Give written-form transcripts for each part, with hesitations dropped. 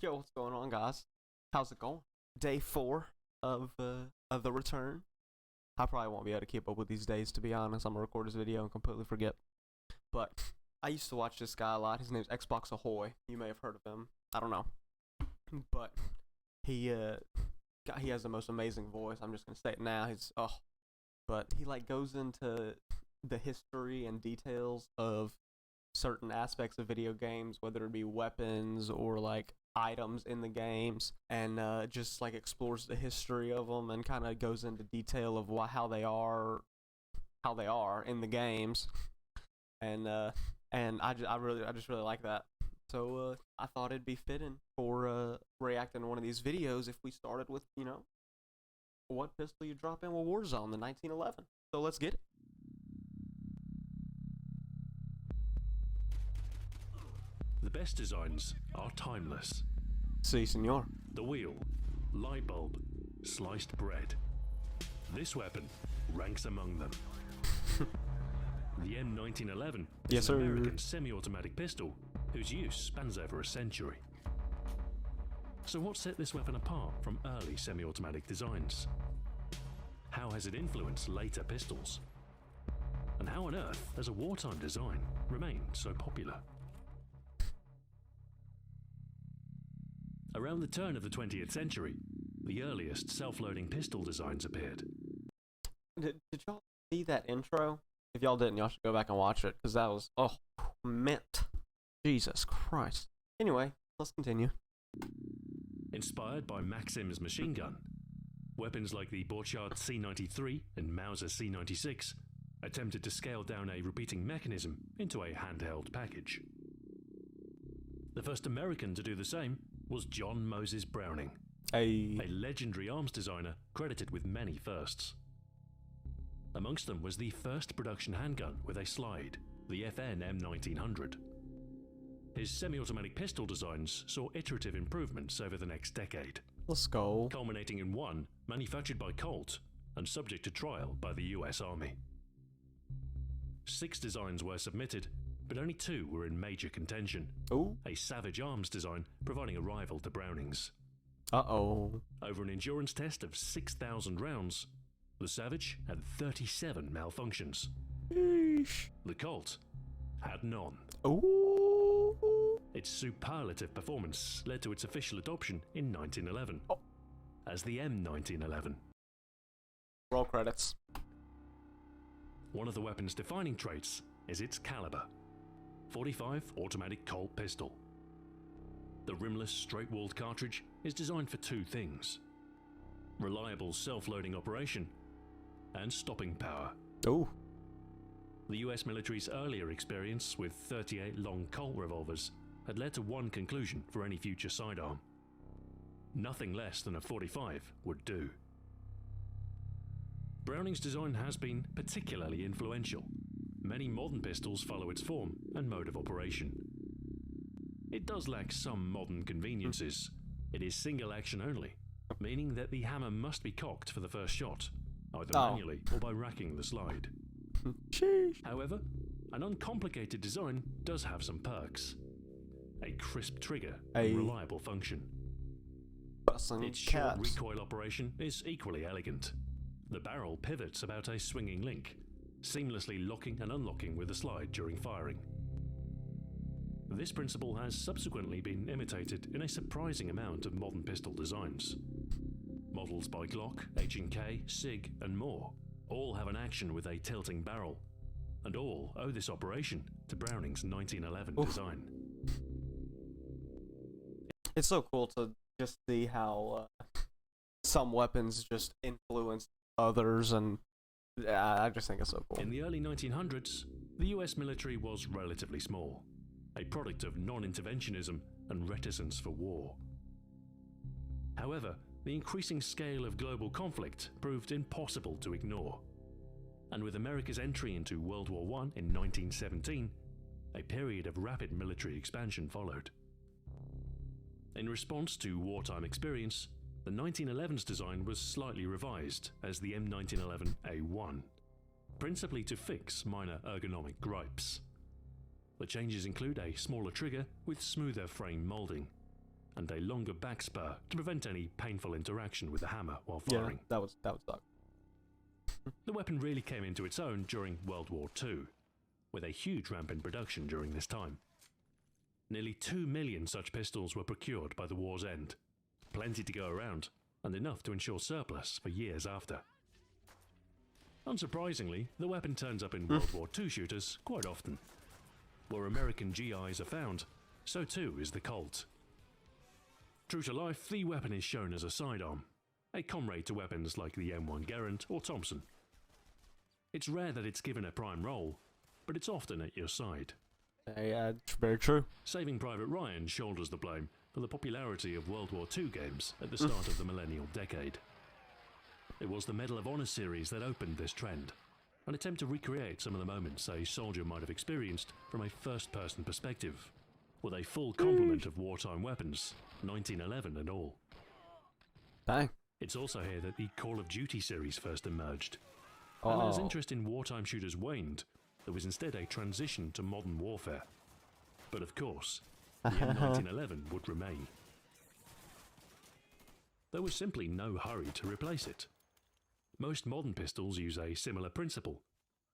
Yo, what's going on, guys? How's it going? Day 4 of the return. I probably won't be able to keep up with these days, to be honest. I'm gonna record this video and completely forget. But I used to watch this guy a lot. His name's Xbox Ahoy. You may have heard of him. I don't know, but he has the most amazing voice. I'm just gonna say it now. But he like goes into the history and details of certain aspects of video games, whether it be weapons or like items in the games, and just like explores the history of them and kind of goes into detail of how they are in the games, and I just really like that. So I thought it'd be fitting for reacting to one of these videos if we started with, you know, what pistol you drop in with Warzone, the 1911. So let's get it. The best designs are timeless. Si, senor. The wheel, light bulb, sliced bread. This weapon ranks among them. The M1911 Yes, is sir. an American semi-automatic pistol whose use spans over a century. So what set this weapon apart from early semi-automatic designs? How has it influenced later pistols? And how on earth has a wartime design remained so popular? Around the turn of the 20th century, the earliest self-loading pistol designs appeared. Did y'all see that intro? If y'all didn't, y'all should go back and watch it, because that was, mint. Jesus Christ. Anyway, let's continue. Inspired by Maxim's machine gun, weapons like the Borchardt C93 and Mauser C96 attempted to scale down a repeating mechanism into a handheld package. The first American to do the same was John Moses Browning, a legendary arms designer credited with many firsts. Amongst them was the first production handgun with a slide, the FN M1900. His semi-automatic pistol designs saw iterative improvements over the next decade. Let's go. Culminating in one manufactured by Colt and subject to trial by the US Army. 6 designs were submitted, but only 2 were in major contention. Ooh. A Savage Arms design providing a rival to Browning's. Uh-oh. Over an endurance test of 6,000 rounds, the Savage had 37 malfunctions. Eesh. The Colt had none. Ooh. Its superlative performance led to its official adoption in 1911 as the M1911. Roll credits. One of the weapon's defining traits is its caliber. 45 automatic Colt pistol. The rimless, straight-walled cartridge is designed for 2 things: reliable self-loading operation and stopping power. Ooh. The US military's earlier experience with 38 Long Colt revolvers had led to one conclusion for any future sidearm: nothing less than a 45 would do. Browning's design has been particularly influential. Many modern pistols follow its form and mode of operation. It does lack some modern conveniences. It is single action only, meaning that the hammer must be cocked for the first shot, either manually or by racking the slide. However, an uncomplicated design does have some perks. A crisp trigger and reliable function. Its short recoil operation is equally elegant. The barrel pivots about a swinging link, seamlessly locking and unlocking with the slide during firing. This principle has subsequently been imitated in a surprising amount of modern pistol designs. Models by Glock, H&K, SIG and more all have an action with a tilting barrel, and all owe this operation to Browning's 1911 design. It's so cool to just see how some weapons just influence others, and I just think it's so cool. In the early 1900s, the US military was relatively small, a product of non-interventionism and reticence for war. However, the increasing scale of global conflict proved impossible to ignore, and with America's entry into World War I in 1917, a period of rapid military expansion followed. In response to wartime experience, the 1911's design was slightly revised as the M1911A1, principally to fix minor ergonomic gripes. The changes include a smaller trigger with smoother frame molding, and a longer back spur to prevent any painful interaction with the hammer while Yeah, firing. that was dog. The weapon really came into its own during World War II, with a huge ramp in production during this time. Nearly 2 million such pistols were procured by the war's end, plenty to go around, and enough to ensure surplus for years after. Unsurprisingly, the weapon turns up in World War II shooters quite often. Where American GIs are found, so too is the Colt. True to life, the weapon is shown as a sidearm, a comrade to weapons like the M1 Garand or Thompson. It's rare that it's given a prime role, but it's often at your side. Yeah, it's very true. Saving Private Ryan shoulders the blame for the popularity of World War II games at the start of the millennial decade. It was the Medal of Honor series that opened this trend, an attempt to recreate some of the moments a soldier might have experienced from a first-person perspective, with a full complement of wartime weapons, 1911 and all. Dang. It's also here that the Call of Duty series first emerged. And as interest in wartime shooters waned, there was instead a transition to modern warfare. But of course, the M1911 would remain. There was simply no hurry to replace it. Most modern pistols use a similar principle,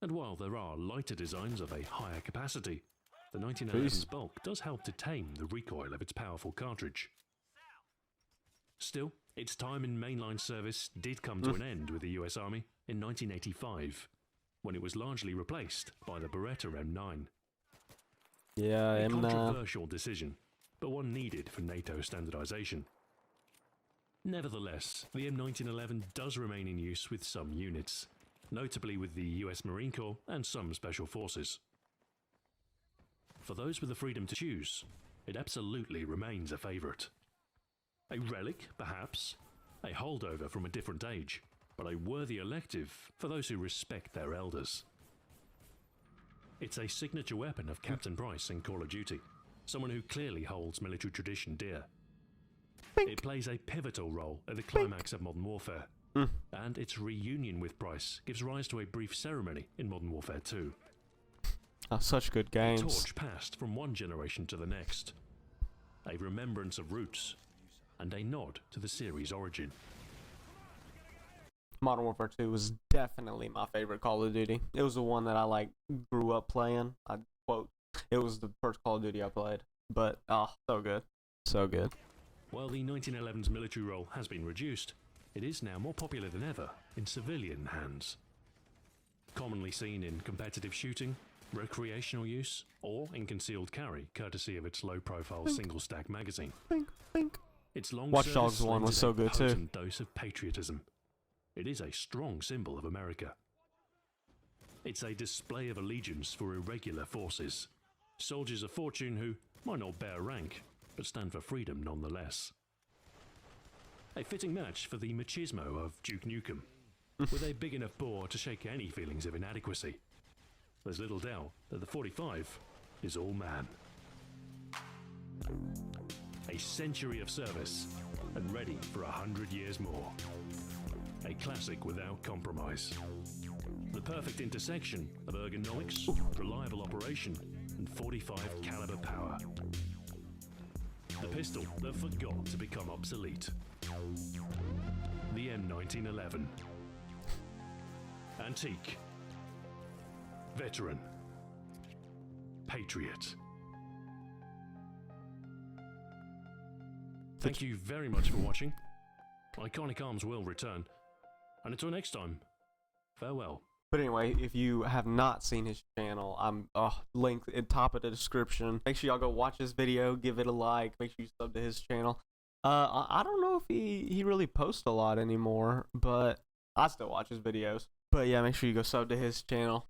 and while there are lighter designs of a higher capacity, the 1911's bulk does help to tame the recoil of its powerful cartridge. Still, its time in mainline service did come to an end with the US Army in 1985, when it was largely replaced by the Beretta M9. Yeah, A M9. controversial decision, but one needed for NATO standardization. Nevertheless, the M1911 does remain in use with some units, notably with the US Marine Corps and some special forces. For those with the freedom to choose, it absolutely remains a favourite. A relic, perhaps, a holdover from a different age, but a worthy elective for those who respect their elders. It's a signature weapon of Captain Price in Call of Duty, someone who clearly holds military tradition dear. It plays a pivotal role at the climax of Modern Warfare, and its reunion with Price gives rise to a brief ceremony in Modern Warfare 2. Oh, such good games. A torch passed from one generation to the next, a remembrance of roots, and a nod to the series' origin. Modern Warfare 2 was definitely my favorite Call of Duty. It was the one that I grew up playing. I quote, it was the first Call of Duty I played. But so good. So good. While the 1911's military role has been reduced, it is now more popular than ever in civilian hands. Commonly seen in competitive shooting, recreational use, or in concealed carry, courtesy of its low-profile single-stack magazine. Its long Watch Dogs service 1 was lends it so a good too. potent dose of patriotism. It is a strong symbol of America. It's a display of allegiance for irregular forces, soldiers of fortune who might not bear rank, but stand for freedom nonetheless. A fitting match for the machismo of Duke Nukem, with a big enough bore to shake any feelings of inadequacy. There's little doubt that the 45 is all man. A century of service, and ready for 100 years more. A classic without compromise. The perfect intersection of ergonomics, reliable operation, and 45 caliber power. The pistol that forgot to become obsolete. The M1911. Antique. Veteran. Patriot. Thank you very much for watching. Iconic Arms will return. And until next time, farewell. But anyway, if you have not seen his channel, I'm link at the top of the description. Make sure y'all go watch this video, give it a like, make sure you sub to his channel. I don't know if he really posts a lot anymore, but I still watch his videos. But yeah, make sure you go sub to his channel.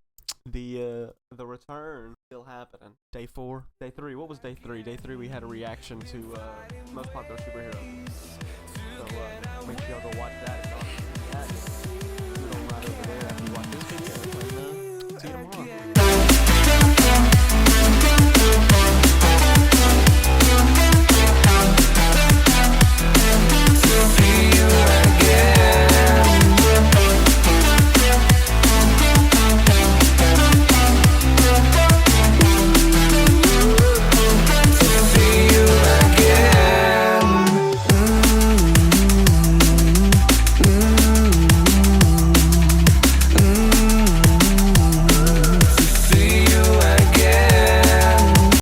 The return still happening. Day 4, day 3. What was day 3? Day 3 we had a reaction to most popular superhero. So make sure y'all go watch that.